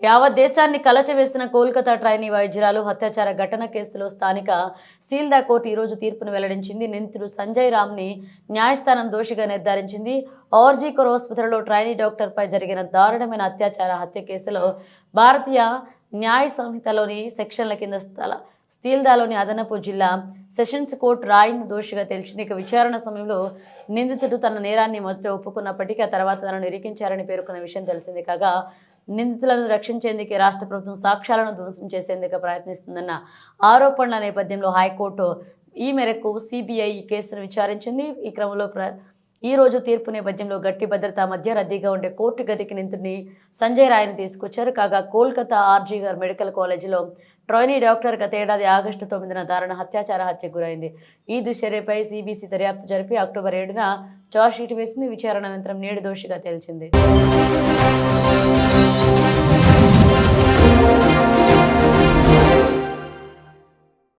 యావత్ దేశాన్ని కలచవేసిన కోల్కతా ట్రైనీ వైద్యురాలు హత్యాచార ఘటన కేసులో స్థానిక సీల్దా కోర్టు ఈరోజు తీర్పును వెల్లడించింది. నిందితుడు సంజయ్ రామ్ని న్యాయస్థానం దోషిగా నిర్ధారించింది. ఆర్జీ కోర్ ఆసుపత్రిలో ట్రైనీ డాక్టర్పై జరిగిన దారుణమైన అత్యాచార హత్య కేసులో భారతీయ న్యాయ సంహితలోని సెక్షన్ల కింద సీల్దాలోని అదనపు జిల్లా సెషన్స్ కోర్టు రాయ్ను దోషిగా తేల్చింది. ఇక విచారణ సమయంలో నిందితుడు తన నేరాన్ని మొదట ఒప్పుకున్నప్పటికీ ఆ తర్వాత తనను ఇరికించారని పేర్కొన్న విషయం తెలిసింది. కాగా నిందితులను రక్షించేందుకే రాష్ట్ర ప్రభుత్వం సాక్ష్యాలను ధ్వంసం చేసేందుకు ప్రయత్నిస్తుందన్న ఆరోపణల నేపథ్యంలో హైకోర్టు ఈ మేరకు సిబిఐ ఈ కేసును విచారించింది. ఈ క్రమంలో ఈ రోజు తీర్పు నేపథ్యంలో గట్టి భద్రత మధ్య రద్దీగా ఉండే కోర్టు గదికి నిందితుడిని సంజయ్ రాయ్ని తీసుకొచ్చారు. కాగా కోల్కతా ఆర్జీ మెడికల్ కాలేజీలో ట్రైనీ డాక్టర్ గత ఏడాది ఆగస్టు 9న దారుణ హత్యకు గురైంది. ఈ దుశ్చర్యపై సిబిసి దర్యాప్తు జరిపి అక్టోబర్ 7న చార్జ్షీట్ వేసింది. విచారణ అనంతరం నేడు దోషిగా తేల్చింది.